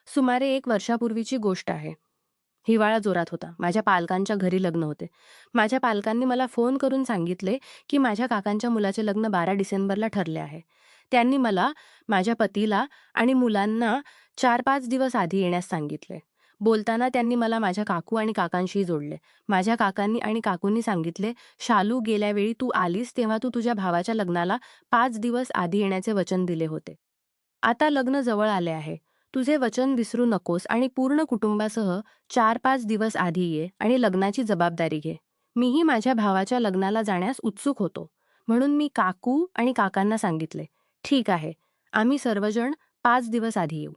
सुमारे 1 वर्षापूर्वीची गोष्ट आहे. हिवाळा जोरात होता. माझ्या पालकांच्या घरी लग्न होते. माझ्या पालकांनी मला फोन करून सांगितले, की माझ्या काकांच्या मुलाचे लग्न 12 डिसेंबरला ठरले आहे. त्यांनी मला, माझ्या पतीला आणि मुलांना 4-5 दिवस आधी येण्यास सांगितले. बोलताना त्यांनी मला माझ्या काकू आणि काकांशी जोडले. माझ्या काकांनी आणि काकूंनी सांगितले, "शालू, गेल्या वेळी तू आलीस तेव्हा तू तुझ्या भावाच्या लग्नाला 5 दिवस आधी येण्याचे वचन दिले होते. आता लग्न जवळ आले आहे. तुझे वचन विसरू नकोस आणि पूर्ण कुटुंबासह 4-5 दिवस आधी ये आणि लग्नाची जबाबदारी घे." मीही माझ्या भावाच्या लग्नाला जाण्यास उत्सुक होतो. म्हणून मी काकू आणि काकांना सांगितले, "ठीक आहे, आम्ही सर्वजण 5 दिवस आधी येऊ."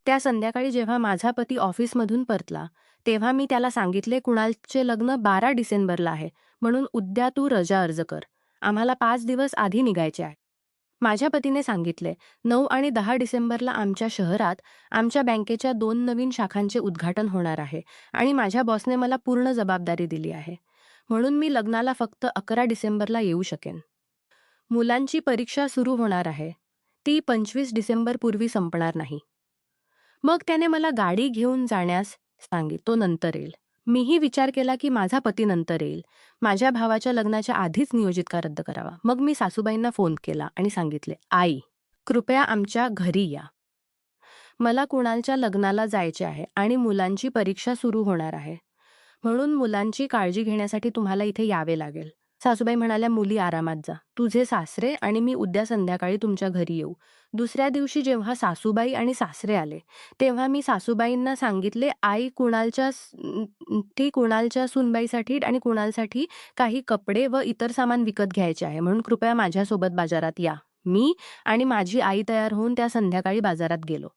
त्या संध्याकाळी जेव्हा माझा पती ऑफिसमधून परतला, तेव्हा मी त्याला सांगितले, "कुणालचे लग्न 12 डिसेंबरला आहे, म्हणून उद्या तू रजा अर्ज कर. आम्हाला 5 दिवस आधी निघायचे आहे." माझ्या पतीने सांगितले, "9 आणि 10 डिसेंबरला आमच्या शहरात आमच्या बँकेच्या 2 नवीन शाखांचे उद्घाटन होणार आहे आणि माझ्या बॉसने मला पूर्ण जबाबदारी दिली आहे. म्हणून मी लग्नाला फक्त 11 डिसेंबरला येऊ शकेन. मुलांची परीक्षा सुरू होणार आहे. ती 25 डिसेंबरपूर्वी संपणार नाही." मग त्याने मला गाडी घेऊन जाण्यास तो नंतर येईल. मीही विचार केला की माझा पती नंतर येईल. माझ्या भावाच्या लग्नाच्या आधीच नियोजित का रद्द करावा. मग मी सासूबाईंना फोन केला आणि सांगितले, "आई, कृपया आमच्या घरी या. मला कुणालच्या लग्नाला जायचे आहे आणि मुलांची परीक्षा सुरू होणार आहे. म्हणून मुलांची काळजी घेण्यासाठी तुम्हाला इथे यावे लागेल." सासूबाई म्हणाल्या, "मुली आरामात जा. तुझे सासरे आणि मी उद्या संध्याकाळी तुमच्या घरी येऊ." दुसऱ्या दिवशी जेव्हा सासूबाई आणि सासरे आले, तेव्हा मी सासूबाईंना सांगितले, ती कुणालच्या सूनबाईसाठी आणि कुणालसाठी काही कपडे व इतर सामान विकत घ्यायचे आहे, म्हणून कृपया माझ्यासोबत बाजारात या." मी आणि माझी आई तयार होऊन त्या संध्याकाळी बाजारात गेलो.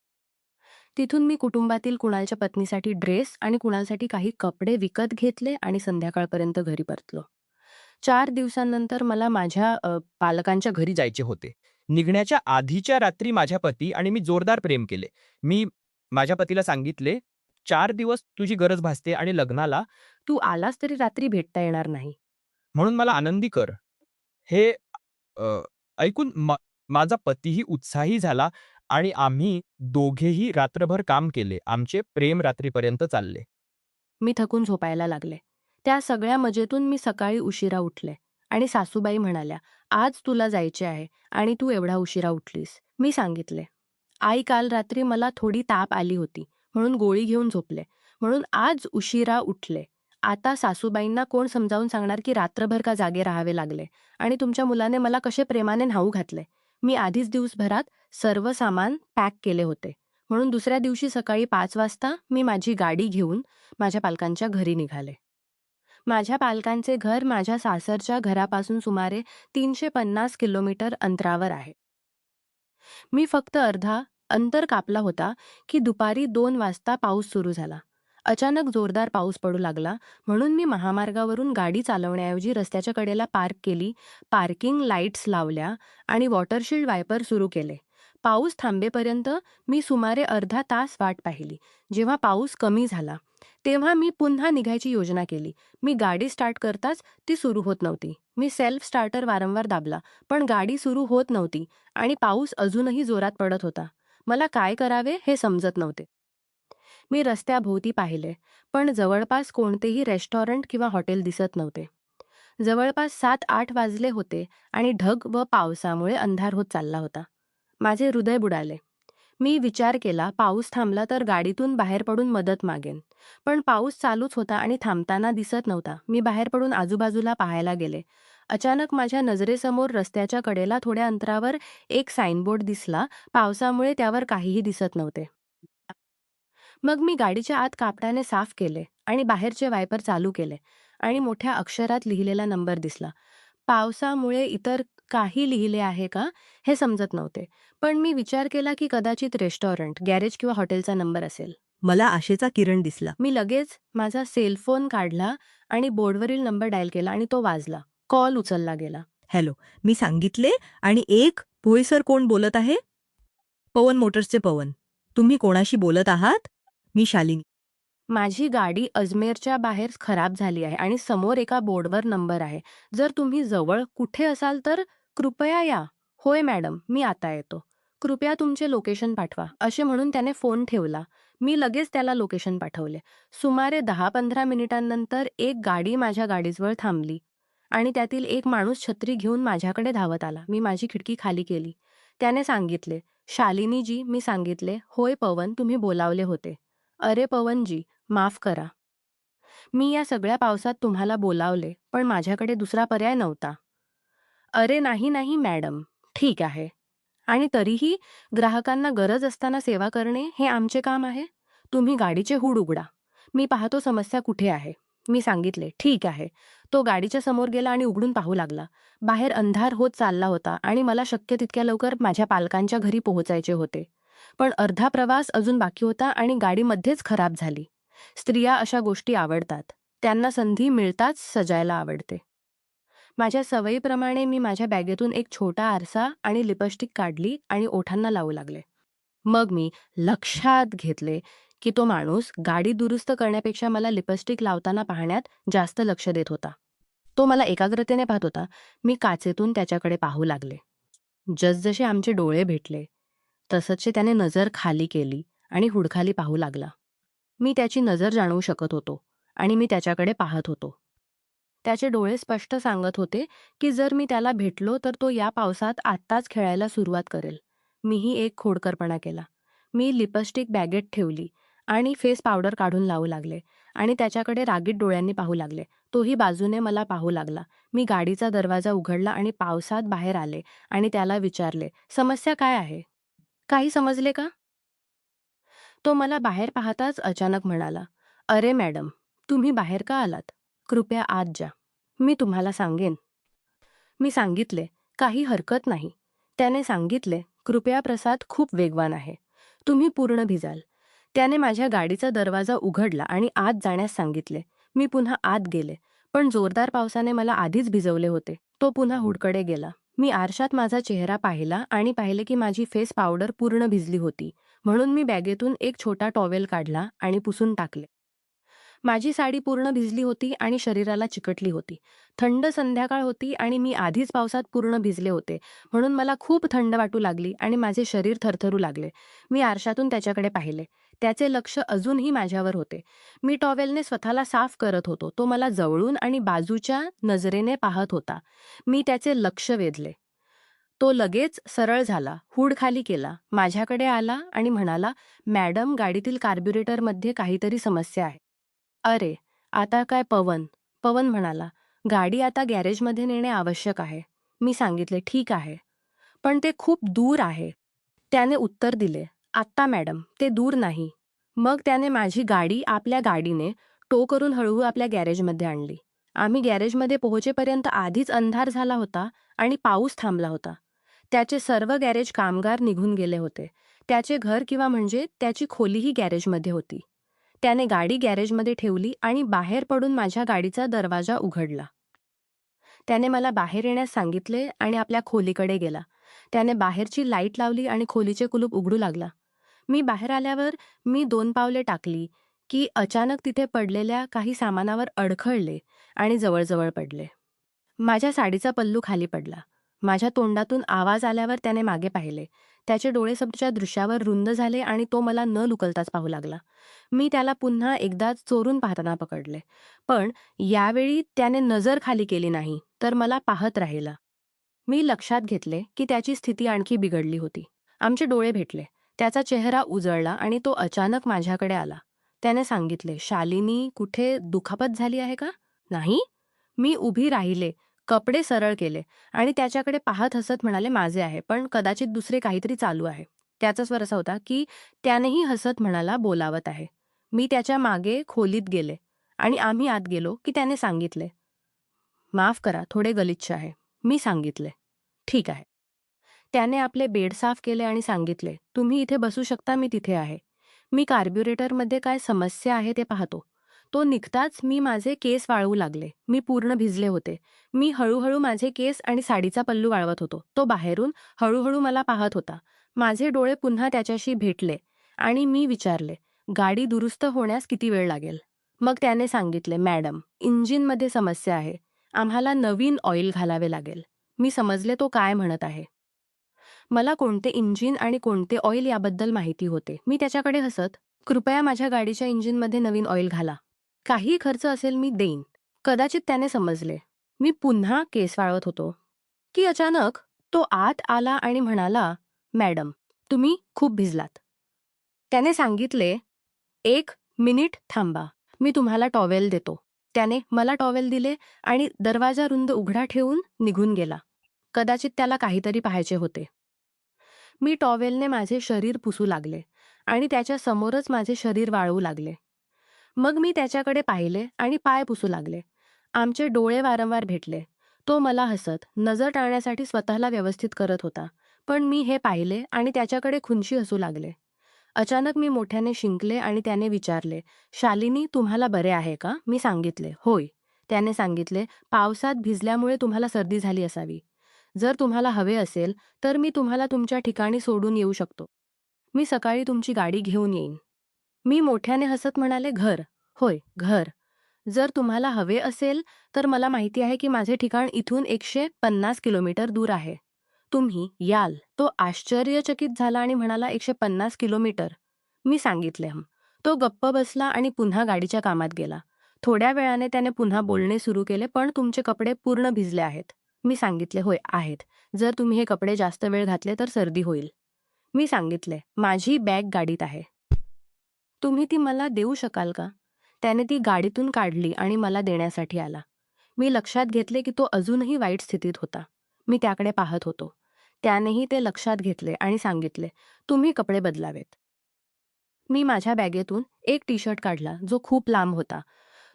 तिथून मी कुटुंबातील कुणालच्या पत्नीसाठी ड्रेस आणि कुणालसाठी काही कपडे विकत घेतले आणि संध्याकाळपर्यंत घरी परतलो. 4 दिवसांनंतर मला माझ्या पालकांच्या घरी जायचे होते. निघण्याच्या आधीच्या रात्री माझ्या पती आणि मी जोरदार प्रेम केले. मी माझ्या पतीला सांगितले, "4 दिवस तुझी गरज भासते आणि लग्नाला तू आलास तरी रात्री भेटता येणार नाही. म्हणून मला आनंदी कर." हे ऐकून माझा पतीही उत्साही झाला आणि आम्ही दोघेही रात्रभर काम केले. आमचे प्रेम रात्रीपर्यंत चालले. मी थकून झोपायला लागले. त्या सगळ्या मजेतून मी सकाळी उशिरा उठले आणि सासूबाई म्हणाल्या, "आज तुला जायचे आहे आणि तू एवढा उशिरा उठलीस." मी सांगितले, "आई, काल रात्री मला थोडी ताप आली होती, म्हणून गोळी घेऊन झोपले. म्हणून आज उशिरा उठले. आता सासूबाईंना कोण समजावून सांगणार की रात्रभर का जागे राहावे लागले आणि तुमच्या मुलाने मला कसे प्रेमाने न्हाऊ घातले. मी आधीच दिवसभरात सर्व सामान पॅक केले होते. म्हणून दुसऱ्या दिवशी सकाळी 5 वाजता मी माझी गाडी घेऊन माझ्या पालकांच्या घरी निघाले. माझ्या पालकांचे घर माझ्या सासरच्या घरापासून सुमारे 350 किलोमीटर अंतरावर आहे. मी फक्त अर्धा अंतर कापला होता की दुपारी 2 वाजता पाऊस सुरू झाला. अचानक जोरदार पाऊस पडू लागला, म्हणून मी महामार्गावरून गाडी चालवण्याऐवजी रस्त्याच्या कडेला पार्क केली, पार्किंग लाईट्स लावल्या आणि वॉटरशील्ड वायपर सुरू केले. पाऊस थांबेपर्यंत मी सुमारे अर्धा तास वाट पाहिली. जेव्हा पाऊस कमी झाला, तेव्हा मी पुन्हा निघायची योजना केली. मी गाडी स्टार्ट करताच ती सुरू होत नव्हती. मी सेल्फ स्टार्टर वारंवार दाबला, पण गाडी सुरू होत नव्हती आणि पाऊस अजूनही जोरात पडत होता. मला काय करावे हे समजत नव्हते. मी रस्त्याभोवती पाहिले, पण जवळपास कोणतेही रेस्टॉरंट किंवा हॉटेल दिसत नव्हते. जवळपास 7-8 वाजले होते आणि ढग व पावसामुळे अंधार होत चालला होता. माझे हृदय बुडाले. मी विचार केला, पाऊस थांबला तर गाडीतून बाहेर पडून मदत मागेन. पण पाऊस चालूच होता आणि थांबताना दिसत नव्हता. मी बाहेर पडून आजूबाजूला पाहायला गेले. अचानक माझ्या नजरेसमोर रस्त्याच्या कडेला थोड्या अंतरावर एक साईनबोर्ड दिसला. पावसामुळे त्यावर काहीही दिसत नव्हते. मग मी गाडीच्या आत कापडाने साफ केले आणि बाहेरचे वायपर चालू केले आणि मोठ्या अक्षरात लिहिलेला नंबर दिसला. पावसामुळे इतर काही लिहिले आहे का हे समजत नव्हते, पण मी विचार केला की कदाचित रेस्टॉरंट, गॅरेज किंवा हॉटेलचा नंबर असेल. मला आशेचा किरण दिसला. मी लगेच माझा सेलफोन काढला आणि बोर्डवरील नंबर डायल केला आणि तो वाजला. कॉल उचलला गेला. हॅलो, मी सांगितले आणि "भोई सर, कोण बोलत आहे?" "पवन मोटर्सचे पवन. तुम्ही कोणाशी बोलत आहात?" "मी शालिनी." माझी गाडी अजमेरच्या बाहेर खराब झाली आहे आणि समोर एका बोर्डवर नंबर आहे. जर तुम्ही जवळ कुठे असाल तर कृपया या. "होय मॅडम, मी आता येतो. कृपया तुमचे लोकेशन पाठवा." असे म्हणून त्याने फोन ठेवला. मी लगेच त्याला लोकेशन पाठवले. सुमारे 10-15 मिनिटांनंतर एक गाडी माझ्या गाडीजवळ थांबली आणि त्यातील एक माणूस छत्री घेऊन माझ्याकडे धावत आला. मी माझी खिडकी खाली केली. त्याने सांगितले, "शालिनीजी," मी सांगितले. "होय पवन, तुम्ही बोलावले होते." "अरे पवनजी, माफ करा. मी या सगळ्या पावसात तुम्हाला बोलावले, पण माझ्याकडे दुसरा पर्याय नव्हता." "अरे नाही, नाही मॅडम. ठीक आहे. आणि तरीही ग्राहकांना गरज असताना सेवा करणे हे आमचे काम आहे. तुम्ही गाडीचे हूड उघडा. मी पाहतो समस्या कुठे आहे." मी सांगितले, "ठीक आहे." तो गाडीच्या समोर गेला आणि उघडून पाहू लागला. बाहेर अंधार होत चालला होता आणि मला शक्य तितक्या लवकर माझ्या पालकांच्या घरी पोहोचायचे होते. पण अर्धा प्रवास अजून बाकी होता आणि गाडी मध्येच खराब झाली. स्त्रिया अशा गोष्टी आवडतात. त्यांना संधी मिळताच सजायला आवडते. माझ्या सवयीप्रमाणे मी माझ्या बॅगेतून एक छोटा आरसा आणि लिपस्टिक काढली आणि ओठांना लावू लागले. मग मी लक्षात घेतले की तो माणूस गाडी दुरुस्त करण्यापेक्षा मला लिपस्टिक लावताना पाहण्यात जास्त लक्ष देत होता. तो मला एकाग्रतेने पाहत होता. मी काचेतून त्याच्याकडे पाहू लागले. जसजसे आमचे डोळे भेटले तसतसे त्याने नजर खाली केली आणि हुडखाली पाहू लागला. मी त्याची नजर जाणवू शकत होतो आणि मी त्याच्याकडे पाहत होतो. त्याचे डोळे स्पष्ट सांगत होते की जर मी त्याला भेटलो तर तो या पावसात आत्ताच खेळायला सुरुवात करेल. मीही एक खोडकरपणा केला. मी लिपस्टिक बॅगेत ठेवली आणि फेस पावडर काढून लावू लागले आणि त्याच्याकडे रागीट डोळ्यांनी पाहू लागले. तोही बाजूने मला पाहू लागला. मी गाडीचा दरवाजा उघडला आणि पावसात बाहेर आले आणि त्याला विचारले, "समस्या काय आहे? काही समजले का?" तो मला बाहेर पाहताच अचानक म्हणाला, "अरे मॅडम, तुम्ही बाहेर का आलात? कृपया आत जा. मी तुम्हाला सांगेन." मी सांगितले, "काही हरकत नाही." त्याने सांगितले, "कृपया प्रसाद खूप वेगवान आहे. तुम्ही पूर्ण भिजाल." त्याने माझ्या गाडीचा दरवाजा उघडला आणि आत जाण्यास सांगितले. मी पुन्हा आत गेले, पण जोरदार पावसाने मला आधीच भिजवले होते. तो पुन्हा हुडकडे गेला. मी आरशात माझा चेहरा पाहिला आणि पाहिले की माझी फेस पावडर पूर्ण भिजली होती. म्हणून मी बॅगेतून एक छोटा टॉवेल काढला आणि पुसून टाकले. माझी साडी पूर्ण भिजली होती आणि शरीराला चिकटली होती. थंड संध्याकाळ होती आणि मी आधीच पावसात पूर्ण भिजले होते, म्हणून मला खूप थंड वाटू लागली आणि माझे शरीर थरथरू लागले. मी आरशातून त्याच्याकडे पाहिले. त्याचे लक्ष अजूनही माझ्यावर होते. मी टॉवेलने स्वतःला साफ करत होतो. तो मला जवळून आणि बाजूच्या नजरेने पाहत होता. मी त्याचे लक्ष वेधले. तो लगेच सरळ झाला, हूड खाली केला, माझ्याकडे आला आणि म्हणाला, "मॅडम, गाडीतील कार्ब्युरेटरमध्ये काहीतरी समस्या आहे." "अरे, आता काय पवन?" पवन म्हणाला, "गाडी आता गॅरेजमध्ये नेणे आवश्यक आहे." मी सांगितले, "ठीक आहे. पण ते खूप दूर आहे." त्याने उत्तर दिले, "आत्ता मॅडम, ते दूर नाही." मग त्याने माझी गाडी आपल्या गाडीने टो करून हळूहळू आपल्या गॅरेजमध्ये आणली. आम्ही गॅरेजमध्ये पोहोचेपर्यंत आधीच अंधार झाला होता आणि पाऊस थांबला होता. त्याचे सर्व गॅरेज कामगार निघून गेले होते. त्याचे घर किंवा म्हणजे त्याची खोलीही गॅरेजमध्ये होती. त्याने गाडी गॅरेजमध्ये ठेवली आणि बाहेर पडून माझ्या गाडीचा दरवाजा उघडला. त्याने मला बाहेर येण्यास सांगितले आणि आपल्या खोलीकडे गेला. त्याने बाहेरची लाईट लावली आणि खोलीचे कुलूप उघडू लागला. मी बाहेर आल्यावर मी 2 पावले टाकली की अचानक तिथे पडलेल्या काही सामानावर अडखळले आणि जवळजवळ पडले. माझ्या साडीचा पल्लू खाली पडला. माझ्या तोंडातून आवाज आल्यावर त्याने मागे पाहिले. त्याचे डोळे समोरच्या दृश्यावर रुंद झाले आणि तो मला न लुकलताच पाहू लागला. मी त्याला पुन्हा एकदा चोरून पाहताना पकडले. पण यावेळी त्याने नजर खाली केली नाही, तर मला पाहत राहिला. मी लक्षात घेतले की त्याची स्थिती आणखी बिघडली होती. आमचे डोळे भेटले. त्याचा चेहरा उजळला आणि तो अचानक माझ्याकडे आला. त्याने सांगितले, "शालिनी, कुठे दुखापत झाली आहे का?" "नाही." मी उभी राहिले, कपडे सरळ केले आणि त्याच्याकडे पाहत हसत म्हणाले, "माझे आहे, पण कदाचित दुसरे काहीतरी चालू आहे." त्याचा स्वर असा होता की त्यानेही हसत म्हणाला, "बोलावत आहे." मी त्याच्या मागे खोलीत गेले आणि आम्ही आत गेलो की त्याने सांगितले, "माफ करा, थोडे गलिच्छ आहे." मी सांगितले, "ठीक आहे." त्याने आपले बेड साफ केले आणि सांगितले, "तुम्ही इथे बसू शकता, मी तिथे आहे. मी कार्ब्युरेटरमध्ये काय समस्या आहे ते पाहतो." तो निघताच मी माझे केस वाळवू लागले. मी पूर्ण भिजले होते. मी हळूहळू माझे केस आणि साडीचा पल्लू वाळवत होतो. तो बाहेरून हळूहळू मला पाहत होता. माझे डोळे पुन्हा त्याच्याशी भेटले आणि मी विचारले, "गाडी दुरुस्त होण्यास किती वेळ लागेल?" मग त्याने सांगितले, "मॅडम, इंजिनमध्ये समस्या आहे. आम्हाला नवीन ऑइल घालावे लागेल." मी समजले तो काय म्हणत आहे. मला कोणते इंजिन आणि कोणते ऑइल याबद्दल माहिती होते. मी त्याच्याकडे हसत, कृपया माझ्या गाडीच्या इंजिनमध्ये नवीन ऑइल घाला. काही खर्च असेल मी देईन. कदाचित त्याने समजले. मी पुन्हा केस वाळवत होतो की अचानक तो आत आला आणि म्हणाला, मॅडम, तुम्ही खूप भिजलात. त्याने सांगितले, 1 मिनिट थांबा, मी तुम्हाला टॉवेल देतो. त्याने मला टॉवेल दिले आणि दरवाजा रुंद उघडा ठेवून निघून गेला. कदाचित त्याला काहीतरी पाहायचे होते. मी टॉवेलने माझे शरीर पुसू लागले आणि त्याच्या समोरच माझे शरीर वाळवू लागले. मग मी त्याच्याकडे पाहिले आणि पाय पुसू लागले. आमचे डोळे वारंवार भेटले. तो मला हसत, नजर टाळण्यासाठी स्वतःला व्यवस्थित करत होता. पण मी हे पाहिले आणि त्याच्याकडे खुनशी हसू लागले. अचानक मी मोठ्याने शिंकले आणि त्याने विचारले, शालिनी, तुम्हाला बरे आहे का? मी सांगितले, होय. त्याने सांगितले, पावसात भिजल्यामुळे तुम्हाला सर्दी झाली असावी. जर तुम्हाला हवे असेल तर मी तुम्हाला तुमच्या ठिकाणी सोडून येऊ शकतो. मी सकाळी तुमची गाडी घेऊन येईन. मी मोठ्याने हसत म्हणाले, घर? होय, घर. जर तुम्हाला हवे असेल तर मला माहिती आहे की माझे ठिकाण इथून 150 किलोमीटर दूर आहे. तुम्ही याल? तो आश्चर्यचकित झाला आणि म्हणाला, 150 किलोमीटर? मी सांगितले, हं. तो गप्प बसला आणि पुन्हा गाडीच्या कामात गेला. थोड्या वेळाने त्याने पुन्हा बोलणे सुरू केले, पण तुमचे कपडे पूर्ण भिजले आहेत. मी सांगितले, होय आहेत. जर तुम्ही हे कपडे जास्त वेळ घातले तर सर्दी होईल. मी सांगितले, माझी बॅग गाडीत आहे. तुम्ही ती मला देऊ शकाल का? त्याने ती गाडीतून काढली आणि मला देण्यासाठी आला. मी लक्षात घेतले की तो अजूनही वाईट स्थितीत होता. मी त्याकडे पाहत होतो. त्यानेही ते लक्षात घेतले आणि सांगितले, तुम्ही कपडे बदलावेत. मी माझ्या बॅगेतून एक टी शर्ट काढला जो खूप लांब होता.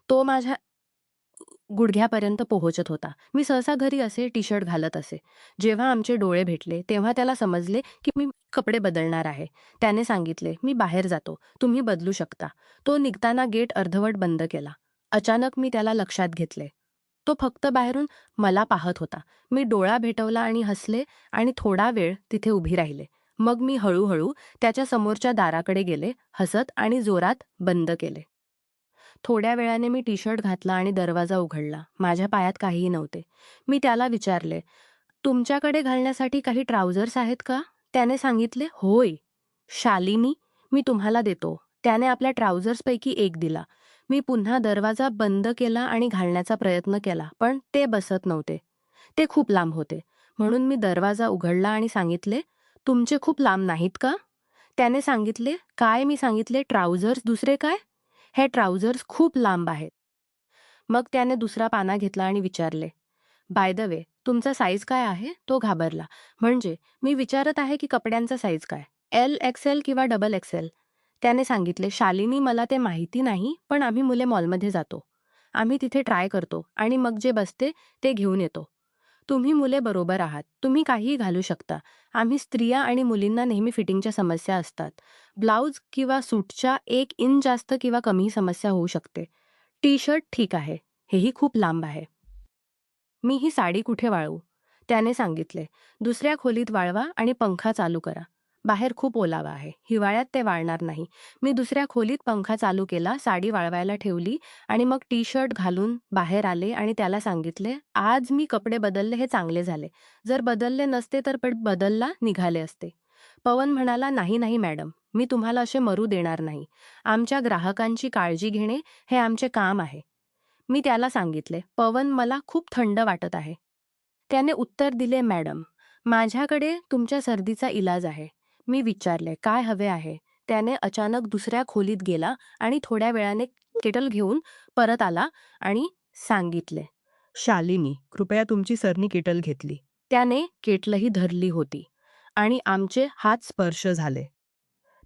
तो माझ्या गुडघ्यापर्यंत पोहोचत होता. मी सहसा घरी असे टी शर्ट घालत असे. जेव्हा आमचे डोळे भेटले तेव्हा त्याला समजले की मी कपडे बदलणार आहे. त्याने सांगितले, मी बाहेर जातो, तुम्ही बदलू शकता. तो निघताना गेट अर्धवट बंद केला. अचानक मी त्याला लक्षात घेतले. तो फक्त बाहेरून मला पाहत होता. मी डोळा भेटवला आणि हसले आणि थोडा वेळ तिथे उभी राहिले. मग मी हळूहळू त्याच्या समोरच्या दाराकडे गेले, हसत आणि जोरात बंद केले. थोड्या वेळाने मी टी शर्ट घातला आणि दरवाजा उघडला. माझ्या पायात काहीही नव्हते. मी त्याला विचारले, तुमच्याकडे घालण्यासाठी काही ट्राउझर्स आहेत का? त्याने सांगितले, होय. शालिनी, मी तुम्हाला देतो. त्याने आपल्या ट्राउझर्सपैकी एक दिला. मी पुन्हा दरवाजा बंद केला आणि घालण्याचा प्रयत्न केला, पण ते बसत नव्हते. ते खूप लांब होते. म्हणून मी दरवाजा उघडला आणि सांगितले, तुमचे खूप लांब नाहीत का? त्याने सांगितले, काय? मी सांगितले, ट्राउझर्स. दुसरे काय? हे ट्राउझर्स खूप लांब आहेत. मग त्याने दुसरा पाना घेतला आणि विचारले, बाय द वे, तुमचा साईज काय आहे? तो घाबरला. म्हणजे मी विचारत आहे की कपड्यांचा साईज काय? LXL किंवा XXL? त्याने सांगितले, शालिनी, मला ते माहिती नाही, पण आम्ही मुले मॉलमध्ये जातो. आम्ही तिथे ट्राय करतो आणि मग जे बसते ते घेऊन येतो. तुम्ही मुले बरोबर आहात. तुम्ही काहीही घालू शकता. आम्ही स्त्रिया आणि मुलींना नेहमी फिटिंगच्या समस्या असतात. ब्लाउज किंवा सूटच्या 1 इंच जास्त किंवा कमी समस्या होऊ शकते. टी शर्ट ठीक आहे. हेही खूप लांब आहे. मी ही साडी कुठे वाळवू? त्याने सांगितले, दुसऱ्या खोलीत वाळवा आणि पंखा चालू करा. बाहेर खूप ओलावा आहे. हिवाळ्यात ते वाळणार नाही. मी दुसऱ्या खोलीत पंखा चालू केला, साडी वाळवायला ठेवली आणि मग टी शर्ट घालून बाहेर आले आणि त्याला सांगितले, आज मी कपडे बदलले हे चांगले झाले. जर बदलले नसते तर बदलला निघाले असते. पवन म्हणाला, नाही नाही मॅडम, मी तुम्हाला असे मरू देणार नाही. आमच्या ग्राहकांची काळजी घेणे हे आमचे काम आहे. मी त्याला सांगितले, पवन, मला खूप थंड वाटत आहे. त्याने उत्तर दिले, मॅडम, माझ्याकडे तुमच्या सर्दीचा इलाज आहे. मी विचारले, काय हवे आहे? त्याने अचानक दुसऱ्या खोलीत गेला आणि थोड्या वेळाने केटल घेऊन परत आला आणि सांगितले, शालिनी, कृपया तुमची सरनी केटल घेतली. त्याने केटलही धरली होती आणि आमचे हात स्पर्श झाले.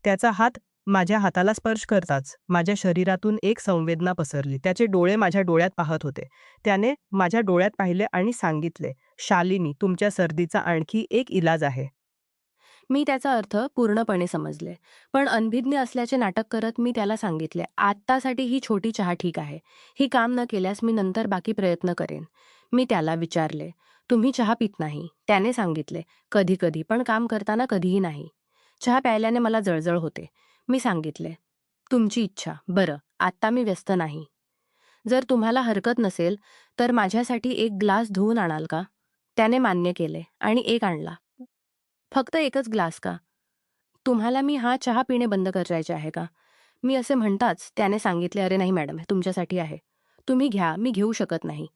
त्याचा हात माझ्या हाताला स्पर्श करताच माझ्या शरीरातून एक संवेदना पसरली. त्याचे डोळे माझ्या डोळ्यात पाहत होते. त्याने माझ्या डोळ्यात पाहिले आणि सांगितले, शालिनी, तुमच्या सर्दीचा आणखी एक इलाज आहे. मी त्याचा अर्थ पूर्णपणे समजले. पण अनभिज्ञ असल्याचे नाटक करत मी त्याला सांगितले, आत्तासाठी ही छोटी चहा ठीक आहे. ही काम न केल्यास मी नंतर बाकी प्रयत्न करेन. मी त्याला विचारले, तुम्ही चहा पित नाही? त्याने सांगितले, कधी कधी, पण काम करताना कधीही नाही. चहा प्यायल्याने मला जळजळ होते. मी सांगितले, तुमची इच्छा. बरं, आत्ता मी व्यस्त नाही. जर तुम्हाला हरकत नसेल तर माझ्यासाठी एक ग्लास धुवून आणाल का? त्याने मान्य केले आणि एक आणला. फक्त एकच ग्लास का? तुम्हाला मी हा चहा पिणे बंद करायचे आहे का? मी असे म्हणताच त्याने सांगितले, अरे नाही मॅडम, हे तुमच्यासाठी आहे. तुम्ही घ्या, मी घेऊ शकत नाही.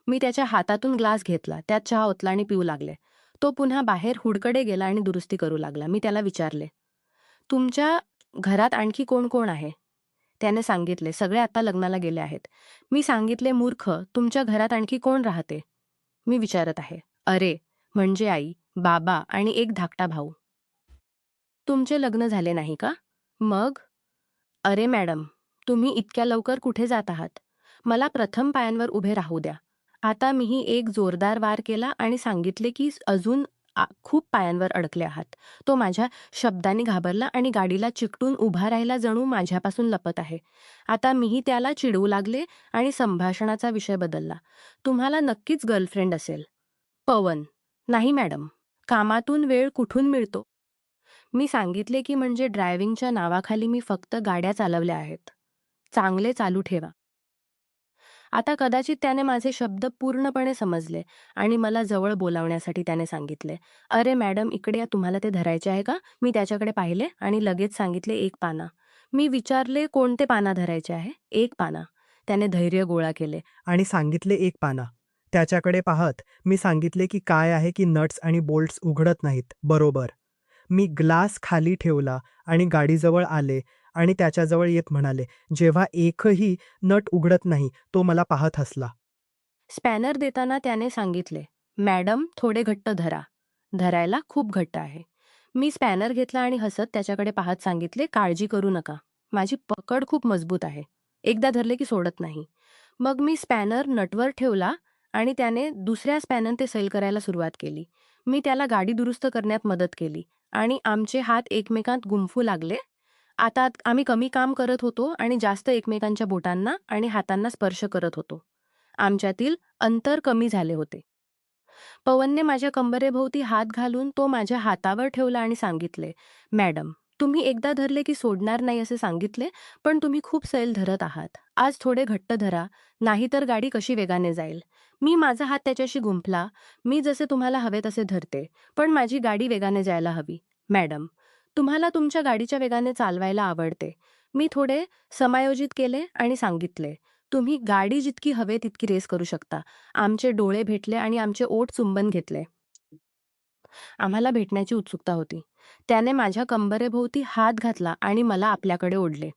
मी त्याच्या हातातून ग्लास घेतला, त्यात चहा ओतला आणि पिऊ लागले. तो पुन्हा बाहेर हुडकडे गेला आणि दुरुस्ती करू लागला. मी त्याला विचारले, तुमच्या घरात आणखी कोण कोण आहे? त्याने सांगितले, सगळे आता लग्नाला गेले आहेत. मी सांगितले, मूर्ख, तुमच्या घरात आणखी कोण राहते? मी विचारत आहे. अरे, म्हणजे आई, बाबा आणि एक धाकटा भाऊ. तुमचे लग्न झाले नाही का? मग? अरे मॅडम, तुम्ही इतक्या लवकर कुठे जात आहात? मला प्रथम पायांवर उभे राहू द्या. आता मीही एक जोरदार वार केला आणि सांगितले की अजून खूप पायांवर अडकले आहात. तो माझ्या शब्दांनी घाबरला आणि गाडीला चिकटून उभा राहिला, जणू माझ्यापासून लपत आहे. आता मीही त्याला चिडवू लागले आणि संभाषणाचा विषय बदलला. तुम्हाला नक्कीच गर्लफ्रेंड असेल. पवन: नाही मॅडम. कामातून वेळ कुठून मिळतो? मी सांगितले की म्हणजे ड्रायव्हिंगच्या नावाखाली मी फक्त गाड्या चालवल्या आहेत. चांगले चालू ठेवा. आता कदाचित त्याने माझे शब्द पूर्णपणे समजले आणि मला जवळ बोलावण्यासाठी त्याने सांगितले, अरे मॅडम, इकडे या, तुम्हाला ते धरायचे आहे का? मी त्याच्याकडे पाहिले आणि लगेच सांगितले, एक पाना. मी विचारले, कोणते पाना धरायचे आहे? एक पाना. त्याने धैर्य गोळा केले. आणि सांगितले, एक पाना. त्याच्याकडे पाहत मी सांगितले की काय आहे की नट्स आणि बोल्ट्स उघडत नाहीत. बरोबर. मी ग्लास खाली ठेवला आणि गाडीजवळ आले आणि त्याच्याजवळ येत म्हणाले, जेव्हा एकही नट उघडत नाही. तो मला पाहत हसला. स्पॅनर देताना त्याने सांगितले, मॅडम, थोडे घट्ट धरा. धरायला खूप घट्ट आहे. मी स्पॅनर घेतला आणि हसत त्याच्याकडे पाहत सांगितले, काळजी करू नका. माझी पकड खूप मजबूत आहे. एकदा धरले की सोडत नाही. मग मी स्पॅनर नटवर ठेवला आणि त्याने दुसऱ्या स्पॅनर ते सैल करायला सुरुवात केली. मी त्याला गाडी दुरुस्त करण्यात मदत केली आणि आमचे हात एकमेकांत गुंफू लागले. आता आम्ही कमी काम करत होतो आणि जास्त एकमेकांच्या बोटांना आणि हातांना स्पर्श करत होतो. आमच्यातील अंतर कमी झाले होते. पवनने माझ्या कंबरेभोवती हात घालून तो माझ्या हातावर ठेवला आणि सांगितले, मॅडम, तुम्ही एकदा धरले की सोडणार नाही असे सांगितले, पण तुम्ही खूप सैल धरत आहात. आज थोडे घट्ट धरा, नाहीतर गाडी कशी वेगाने जाईल. मी माझा हात त्याच्याशी गुंफला. मी जसे तुम्हाला हवे तसे धरते, पण माझी गाडी वेगाने जायला हवी. मॅडम, तुम्हाला तुमच्या गाडीच्या वेगाने चालवायला आवडते. मी थोडे समायोजित केले आणि सांगितले, तुम्ही गाडी जितकी हवे तितकी रेस करू शकता. आमचे डोळे भेटले आणि आमचे ओठ चुंबन घेतले. आम्हाला भेटण्याची उत्सुकता होती. त्याने माझ्या कंबरेभोवती हात घातला आणि मला आपल्याकडे ओढले.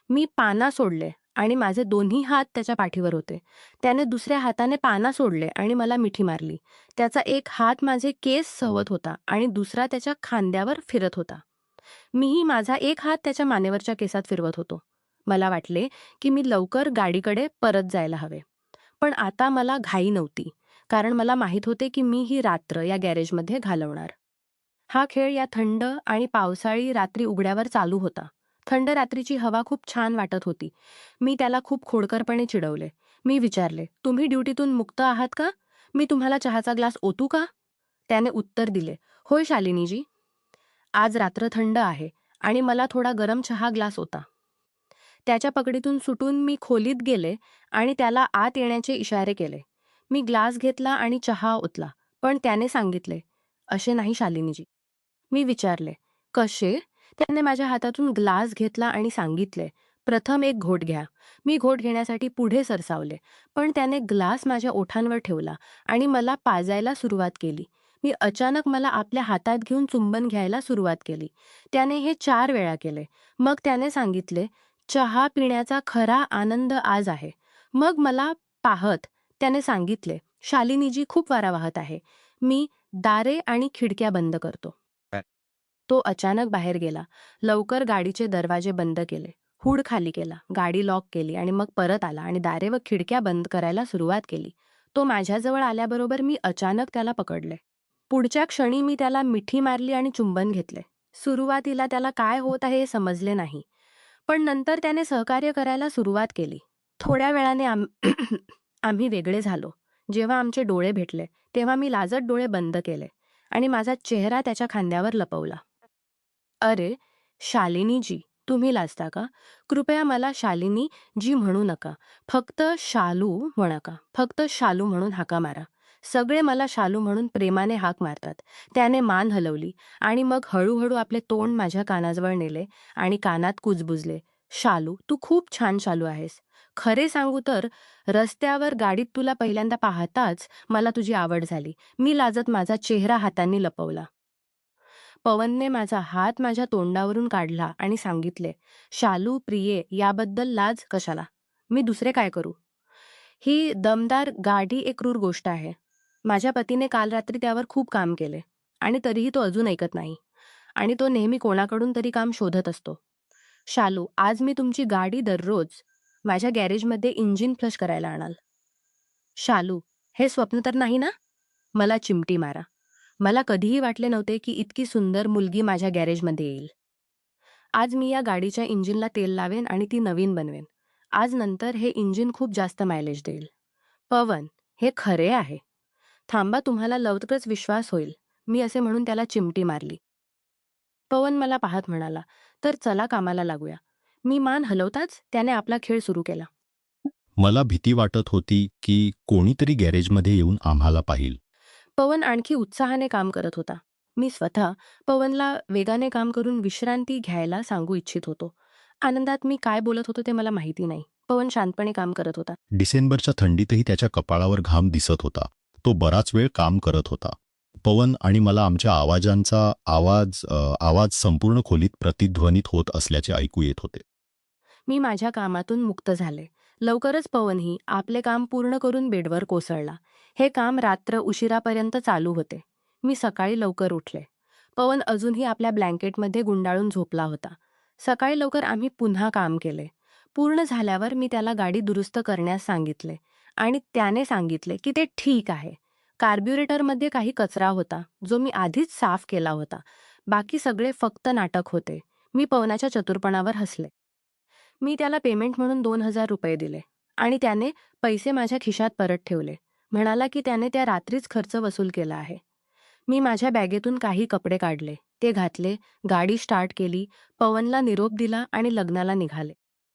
मी पाना सोडले आणि माझे दोन्ही हात त्याच्या पाठीवर होते. त्याने दुसऱ्या हाताने पाना सोडले आणि मला मिठी मारली. त्याचा एक हात माझे केस सवत होता आणि दुसरा त्याच्या खांद्यावर फिरत होता. मीही माझा एक हात त्याच्या मानेवरच्या केसात फिरवत होतो. मला वाटले की मी लवकर गाडीकडे परत जायला हवे. पण आता मला घाई नव्हती, कारण मला माहीत होते की मी ही रात्र या गॅरेजमध्ये घालवणार. हा खेळ या थंड आणि पावसाळी रात्री उघड्यावर चालू होता. थंड रात्रीची हवा खूप छान वाटत होती. मी त्याला खूप खोडकरपणे चिडवले. मी विचारले, तुम्ही ड्युटीतून मुक्त आहात का? मी तुम्हाला चहाचा ग्लास ओतू का? त्याने उत्तर दिले, होय शालिनीजी. आज रात्र थंड आहे आणि मला थोडा गरम चहा ग्लास होता. त्याच्या पकडीतून सुटून मी खोलीत गेले आणि त्याला आत येण्याचे इशारे केले. मी ग्लास घेतला आणि चहा ओतला, पण त्याने सांगितले, असे नाही शालिनीजी. मी विचारले, कसे? त्याने माझ्या हातातून ग्लास घेतला आणि सांगितले, प्रथम एक घोट घ्या. मी घोट घेण्यासाठी पुढे सरसावले, पण त्याने ग्लास माझ्या ओठांवर ठेवला आणि मला पाजायला सुरुवात केली. मी अचानक मला आपल्या हातात घेऊन चुंबन घ्यायला सुरुवात केली. त्याने हे 4 वेळा केले. मग त्याने सांगितले, चहा पिण्याचा खरा आनंद आज आहे. मग मला पाहत त्याने सांगितले, शालिनीजी, खूप वारा वाहत आहे. मी दारे आणि खिडक्या बंद करतो. तो अचानक बाहेर गेला. लवकर गाडीचे दरवाजे बंद केले. हूड खाली केला, गाडी लॉक केली आणि मग परत आला आणि दारे व खिडक्या बंद करायला सुरुवात केली. तो माझ्याजवळ आल्याबरोबर मी अचानक त्याला पकडले. पुढच्या क्षणी मी त्याला मिठी मारली आणि चुंबन घेतले. सुरुवातीला त्याला काय होत आहे हे समजले नाही, पण नंतर त्याने सहकार्य करायला सुरुवात केली. थोड्या वेळाने आम्ही वेगळे झालो. जेव्हा आमचे डोळे भेटले तेव्हा मी लाजत डोळे बंद केले आणि माझा चेहरा त्याच्या खांद्यावर लपवला. अरे शालिनीजी, तुम्ही लाजता का? कृपया मला शालिनी जी म्हणू नका. फक्त शालू म्हणा. फक्त शालू म्हणून हाका मारा. सगळे मला शालू म्हणून प्रेमाने हाक मारतात. त्याने मान हलवली आणि मग हळूहळू आपले तोंड माझ्या कानाजवळ नेले आणि कानात कुजबुजले. शालू, तू खूप छान शालू आहेस. खरे सांगू तर रस्त्यावर गाडीत तुला पहिल्यांदा पाहताच मला तुझी आवड झाली. मी लाजत माझा चेहरा हातांनी लपवला. पवनने माझा हात माझ्या तोंडावरून काढला आणि सांगितले, शालू प्रिये, याबद्दल लाज कशाला? मी दुसरे काय करू? ही दमदार गाडी एक क्रूर गोष्ट आहे. माझ्या पतीने काल रात्री त्यावर खूप काम केले आणि तरीही तो अजून ऐकत नाही आणि तो नेहमी कोणाकडून तरी काम शोधत असतो. शालू, आज मी तुमची गाडी दररोज माझ्या गॅरेजमध्ये इंजिन फ्लश करायला आणाल. शालू, हे स्वप्न तर नाही ना? मला चिमटी मारा. मला कधीही वाटले नव्हते की इतकी सुंदर मुलगी माझ्या गॅरेजमध्ये येईल. आज मी या गाडीच्या इंजिनला तेल लावेन आणि ती नवीन बनवेन. आज नंतर हे इंजिन खूप जास्त मायलेज देईल. पवन, हे खरे आहे. थांबा, तुम्हाला लवकरच विश्वास होईल. मी असे म्हणून त्याला चिमटी मारली. पवन मला पाहत म्हणाला, तर चला कामाला लागूया. मी मान हलवताच त्याने आपला खेळ सुरू केला. मला भीती वाटत होती की कोणीतरी गॅरेजमध्ये येऊन आम्हाला पाहील. पवन आणखी उत्साहाने काम करत होता. मी स्वतः पवनला वेगाने काम करून विश्रांती घ्यायला सांगू इच्छित होतो. आनंदात मी काय बोलत होतो ते मला माहिती नाही. पवन शांतपणे काम करत होता. डिसेंबरच्या थंडीतही त्याच्या कपाळावर घाम दिसत होता. तो बराच वेळ काम करत होता. पवन आणि मला आमच्या आवाजांचा आवाज संपूर्ण खोलीत प्रतिध्वनित होत असल्याचे ऐकू येत होते. मी माझ्या कामातून मुक्त झाले. लवकरच पवनही आपले काम पूर्ण करून बेडवर कोसळला. हे काम रात्र उशिरापर्यंत चालू होते. मी सकाळी लवकर उठले. पवन अजूनही आपल्या ब्लँकेटमध्ये गुंडाळून झोपला होता. सकाळी लवकर आम्ही पुन्हा काम केले. पूर्ण झाल्यावर मी त्याला गाडी दुरुस्त करण्यास सांगितले आणि त्याने सांगितले की ते ठीक आहे. कार्ब्युरेटरमध्ये काही कचरा होता, जो मी आधीच साफ केला होता. बाकी सगळे फक्त नाटक होते. मी पवनाच्या चतुरपणावर हसले. मी त्याला पेमेंट म्हणून ₹2000 दिले आणि त्याने पैसे माझ्या खिशात परत ठेवले. म्हणाला की त्याने त्या रात्रीच खर्च वसूल केला आहे. मी माझ्या बॅगेतून काही कपडे काढले, ते घातले, गाडी स्टार्ट केली, पवनला निरोप दिला आणि लग्नाला निघाले.